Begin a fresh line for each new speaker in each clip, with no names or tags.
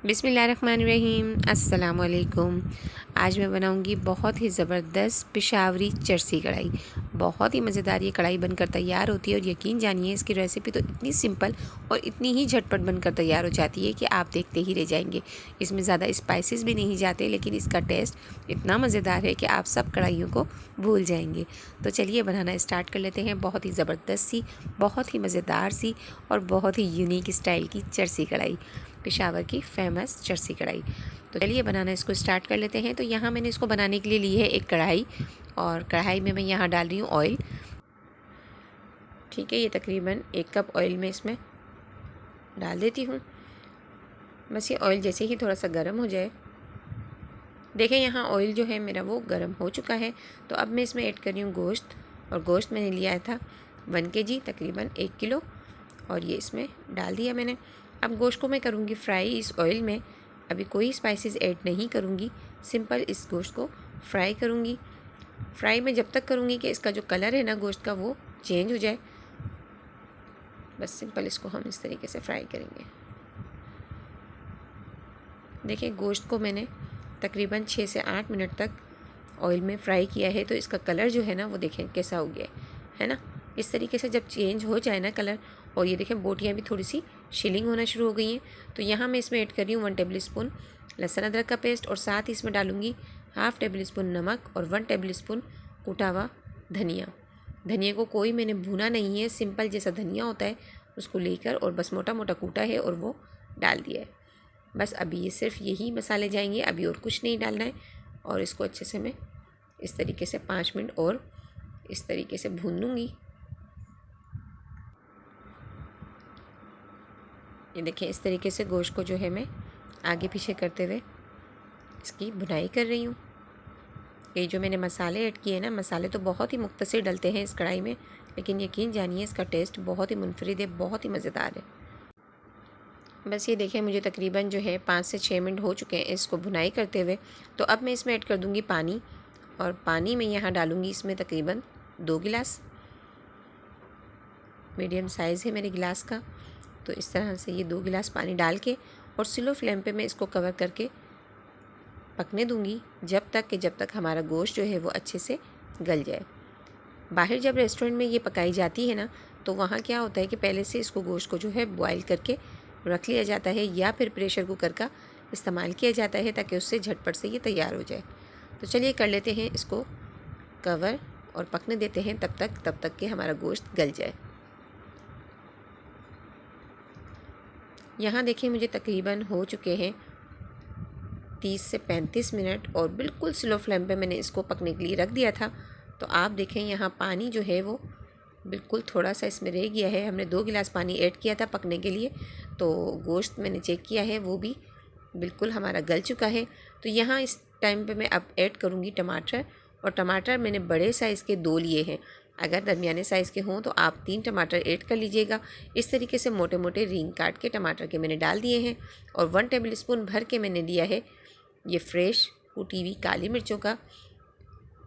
बिस्मिल्लाहिर्रहमानिर्रहीम। अस्सलाम वालेकुम। आज मैं बनाऊंगी बहुत ही ज़बरदस्त पिशावरी चरसी कढ़ाई। बहुत ही मज़ेदार ये कढ़ाई बनकर तैयार होती है और यकीन जानिए इसकी रेसिपी तो इतनी सिंपल और इतनी ही झटपट बनकर तैयार हो जाती है कि आप देखते ही रह जाएंगे। इसमें ज़्यादा स्पाइसेस भी नहीं जाते, लेकिन इसका टेस्ट इतना मज़ेदार है कि आप सब कढ़ाइयों को भूल जाएंगे। तो चलिए बनाना स्टार्ट कर लेते हैं। बहुत ही ज़बरदस्त सी, बहुत ही मज़ेदार सी और बहुत ही यूनिक स्टाइल की चरसी कढ़ाई, पेशावर की फेमस चरसी कढ़ाई। तो चलिए बनाना इसको स्टार्ट कर लेते हैं। तो यहाँ मैंने इसको बनाने के लिए ली है एक कढ़ाई, और कढ़ाई में मैं यहाँ डाल रही हूँ ऑयल। ठीक है, ये तकरीबन 1 कप ऑयल में इसमें डाल देती हूँ। बस ये ऑयल जैसे ही थोड़ा सा गर्म हो जाए, देखें यहाँ ऑयल जो है मेरा वो गर्म हो चुका है। तो अब मैं इसमें ऐड कर रही हूँ गोश्त, और गोश्त मैंने लिया था 1 kg, तकरीबन 1 किलो, और ये इसमें डाल दिया मैंने। अब गोश्त को मैं करूँगी फ्राई इस ऑयल में। अभी कोई स्पाइसेस ऐड नहीं करूँगी, सिंपल इस गोश्त को फ्राई करूँगी। फ्राई में जब तक करूँगी कि इसका जो कलर है ना गोश्त का वो चेंज हो जाए। बस सिंपल इसको हम इस तरीके से फ्राई करेंगे। देखिए गोश्त को मैंने तकरीबन 6 से 8 मिनट तक ऑयल में फ्राई किया है। तो इसका कलर जो है ना वो देखें कैसा हो गया है ना। इस तरीके से जब चेंज हो जाए ना कलर, और ये देखें बोटियाँ भी थोड़ी सी शिलिंग होना शुरू हो गई हैं, तो यहाँ मैं इसमें ऐड कर रही हूँ 1 टेबल स्पून लहसुन अदरक का पेस्ट, और साथ ही इसमें डालूँगी 1/2 टेबल स्पून नमक और 1 टेबल स्पून कुटा हुआ धनिया। धनिया को कोई मैंने भुना नहीं है, सिंपल जैसा धनिया होता है उसको लेकर और बस मोटा मोटा कूटा है और वो डाल दिया है। बस अभी ये सिर्फ यही मसाले जाएंगे, अभी और कुछ नहीं डालना है। और इसको अच्छे से मैं इस तरीके से 5 मिनट और इस तरीके से भून लूँगी। ये देखिए इस तरीके से गोश्त को जो है मैं आगे पीछे करते हुए इसकी भुनाई कर रही हूँ। ये जो मैंने मसाले ऐड किए ना, मसाले तो बहुत ही मुख्तसर डलते हैं इस कढ़ाई में, लेकिन यकीन जानिए इसका टेस्ट बहुत ही मुनफरिद है, बहुत ही मज़ेदार है। बस ये देखें मुझे तकरीबन जो है 5 से 6 मिनट हो चुके हैं इसको भुनाई करते हुए। तो अब मैं इसमें ऐड कर दूँगी पानी, और पानी में यहाँ डालूँगी इसमें तकरीबन 2 गिलास। मीडियम साइज़ है मेरे गिलास का। तो इस तरह से ये 2 गिलास पानी डाल के और स्लो फ्लेम पे मैं इसको कवर करके पकने दूँगी जब तक हमारा गोश्त जो है वो अच्छे से गल जाए। बाहर जब रेस्टोरेंट में ये पकाई जाती है ना, तो वहाँ क्या होता है कि पहले से इसको गोश्त को जो है बॉयल करके रख लिया जाता है, या फिर प्रेशर कुकर का इस्तेमाल किया जाता है ताकि उससे झटपट से ये तैयार हो जाए। तो चलिए कर लेते हैं इसको कवर और पकने देते हैं तब तक कि हमारा गोश्त गल जाए। यहाँ देखिए मुझे तकरीबन हो चुके हैं 30 से 35 मिनट, और बिल्कुल स्लो फ्लेम पे मैंने इसको पकने के लिए रख दिया था। तो आप देखें यहाँ पानी जो है वो बिल्कुल थोड़ा सा इसमें रह गया है। हमने 2 गिलास पानी ऐड किया था पकने के लिए, तो गोश्त मैंने चेक किया है वो भी बिल्कुल हमारा गल चुका है। तो यहाँ इस टाइम पे मैं अब ऐड करूँगी टमाटर, और टमाटर मैंने बड़े साइज़ के 2 लिए हैं। अगर दरमियाने साइज़ के हों तो आप 3 टमाटर ऐड कर लीजिएगा। इस तरीके से मोटे मोटे रिंग काट के टमाटर के मैंने डाल दिए हैं, और 1 टेबल स्पून भर के मैंने लिया है ये फ्रेश कुटी हुई काली मिर्चों का।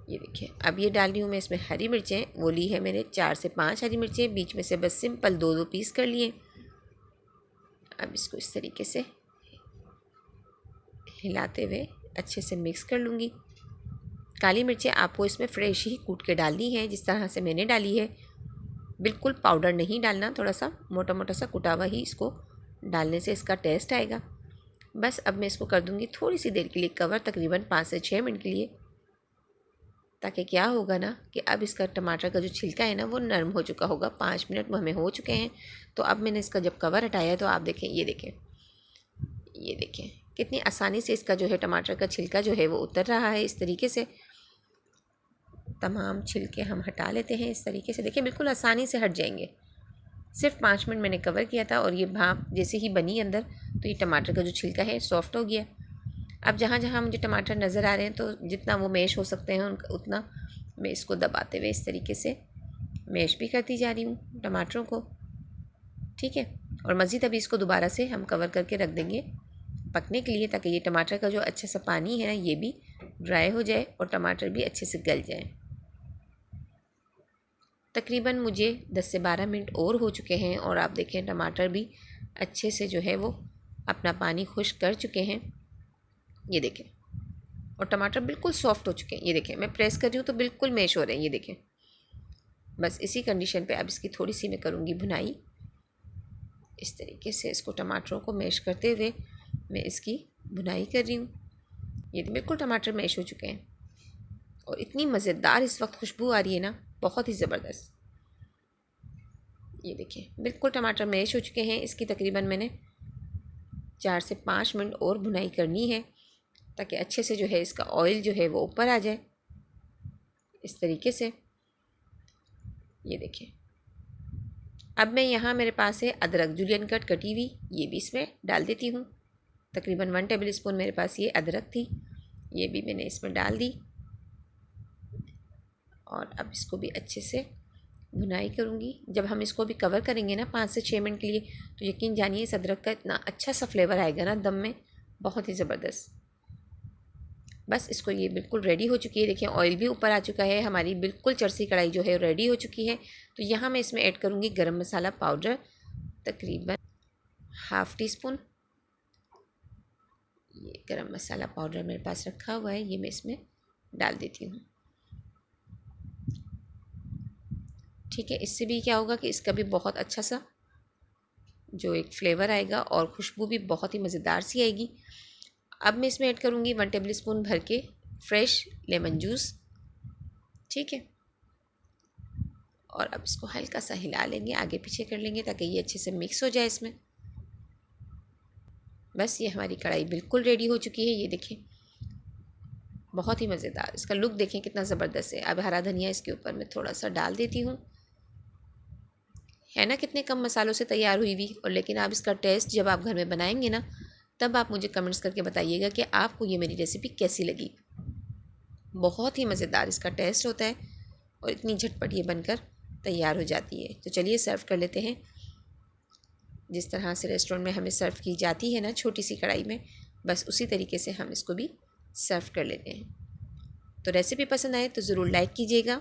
ये देखिए अब ये डाल रही हूँ मैं इसमें हरी मिर्चें, वो ली है मैंने 4 से 5 हरी मिर्चें, बीच में से बस सिंपल 2-2 पीस कर लिए। अब इसको इस तरीके से हिलाते हुए अच्छे से मिक्स कर लूँगी। काली मिर्चें आपको इसमें फ्रेश ही कूट के डालनी है, जिस तरह से मैंने डाली है। बिल्कुल पाउडर नहीं डालना, थोड़ा सा मोटा मोटा सा कुटा हुआ ही इसको डालने से इसका टेस्ट आएगा। बस अब मैं इसको कर दूँगी थोड़ी सी देर के लिए कवर, तकरीबन 5 से 6 मिनट के लिए, ताकि क्या होगा ना कि अब इसका टमाटर का जो छिलका है ना वो नरम हो चुका होगा। 5 मिनट हमें हो चुके हैं। तो अब मैंने इसका जब कवर हटाया तो आप देखें, ये देखें कितनी आसानी से इसका जो है टमाटर का छिलका जो है वो उतर रहा है। इस तरीके से तमाम छिलके हम हटा लेते हैं। इस तरीके से देखिए बिल्कुल आसानी से हट जाएंगे। सिर्फ 5 मिनट मैंने कवर किया था, और ये भाप जैसे ही बनी अंदर तो ये टमाटर का जो छिलका है सॉफ्ट हो गया। अब जहाँ जहाँ मुझे टमाटर नज़र आ रहे हैं, तो जितना वो मैश हो सकते हैं उतना मैं इसको दबाते हुए इस तरीके से मैश भी करती जा रही हूँ टमाटरों को। ठीक है, और मज़ीद अभी इसको दोबारा से हम कवर करके रख देंगे पकने के लिए, ताकि ये टमाटर का जो अच्छा सा पानी है ये भी ड्राई हो जाए और टमाटर भी अच्छे से गल जाए। तकरीबन मुझे 10 से 12 मिनट और हो चुके हैं, और आप देखें टमाटर भी अच्छे से जो है वो अपना पानी खुश्क कर चुके हैं, ये देखें। और टमाटर बिल्कुल सॉफ्ट हो चुके हैं, ये देखें। मैं प्रेस कर रही हूँ तो बिल्कुल मैश हो रहे हैं, ये देखें। बस इसी कंडीशन पे अब इसकी थोड़ी सी मैं करूँगी भुनाई। इस तरीके से इसको टमाटरों को मैश करते हुए मैं इसकी भुनाई कर रही हूँ। ये बिल्कुल टमाटर मैश हो चुके हैं और इतनी मज़ेदार इस वक्त खुशबू आ रही है ना, बहुत ही ज़बरदस्त। ये देखिए बिल्कुल टमाटर मैश हो चुके हैं। इसकी तकरीबन मैंने 4 से 5 मिनट और भुनाई करनी है ताकि अच्छे से जो है इसका ऑयल जो है वो ऊपर आ जाए, इस तरीके से। ये देखिए अब मैं यहाँ मेरे पास है अदरक जूलियन कट कटी हुई, ये भी इसमें डाल देती हूँ। तकरीबन 1 टेबल स्पून मेरे पास ये अदरक थी, ये भी मैंने इसमें डाल दी। और अब इसको भी अच्छे से भुनाई करूँगी। जब हम इसको भी कवर करेंगे ना 5 से 6 मिनट के लिए, तो यकीन जानिए इस अदरक का इतना अच्छा सा फ्लेवर आएगा ना दम में, बहुत ही ज़बरदस्त। बस इसको, ये बिल्कुल रेडी हो चुकी है। देखिए ऑयल भी ऊपर आ चुका है, हमारी बिल्कुल चरसी कढ़ाई जो है रेडी हो चुकी है। तो यहाँ मैं इसमें ऐड करूँगी गरम मसाला पाउडर, तकरीबन ½ टी स्पून। ये गरम मसाला पाउडर मेरे पास रखा हुआ है, ये मैं इसमें डाल देती हूँ। ठीक है, इससे भी क्या होगा कि इसका भी बहुत अच्छा सा जो एक फ्लेवर आएगा और खुशबू भी बहुत ही मज़ेदार सी आएगी। अब मैं इसमें ऐड करूँगी 1 टेबल स्पून भर के फ्रेश लेमन जूस। ठीक है, और अब इसको हल्का सा हिला लेंगे, आगे पीछे कर लेंगे ताकि ये अच्छे से मिक्स हो जाए इसमें। बस ये हमारी कढ़ाई बिल्कुल रेडी हो चुकी है। ये देखें बहुत ही मज़ेदार, इसका लुक देखें कितना ज़बरदस्त है। अब हरा धनिया इसके ऊपर मैं थोड़ा सा डाल देती हूँ। है ना कितने कम मसालों से तैयार हुई हुई, और लेकिन आप इसका टेस्ट जब आप घर में बनाएंगे ना, तब आप मुझे कमेंट्स करके बताइएगा कि आपको ये मेरी रेसिपी कैसी लगी। बहुत ही मज़ेदार इसका टेस्ट होता है और इतनी झटपट ये बनकर तैयार हो जाती है। तो चलिए सर्व कर लेते हैं, जिस तरह से रेस्टोरेंट में हमें सर्व की जाती है ना छोटी सी कढ़ाई में, बस उसी तरीके से हम इसको भी सर्व कर लेते हैं। तो रेसिपी पसंद आए तो ज़रूर लाइक कीजिएगा,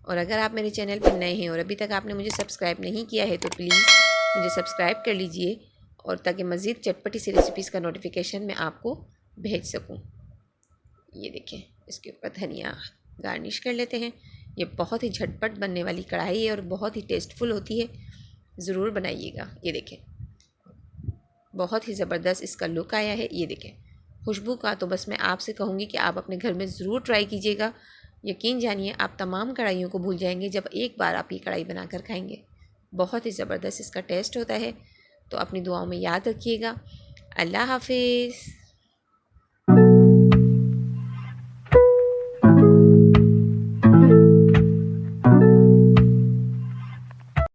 और अगर आप मेरे चैनल पर नए हैं और अभी तक आपने मुझे सब्सक्राइब नहीं किया है तो प्लीज़ मुझे सब्सक्राइब कर लीजिए, और ताकि मज़ीद चटपटी सी रेसिपीज़ का नोटिफिकेशन मैं आपको भेज सकूं। ये देखें इसके ऊपर धनिया गार्निश कर लेते हैं। ये बहुत ही झटपट बनने वाली कढ़ाई है और बहुत ही टेस्टफुल होती है, ज़रूर बनाइएगा। ये देखें बहुत ही ज़बरदस्त इसका लुक आया है। ये देखें खुशबू का तो बस मैं आपसे कहूँगी कि आप अपने घर में ज़रूर ट्राई कीजिएगा। यकीन जानिए आप तमाम कढ़ाइयों को भूल जाएंगे जब एक बार आप ये कढ़ाई बनाकर खाएंगे। बहुत ही ज़बरदस्त इसका टेस्ट होता है। तो अपनी दुआओं में याद रखिएगा। अल्लाह हाफिज़।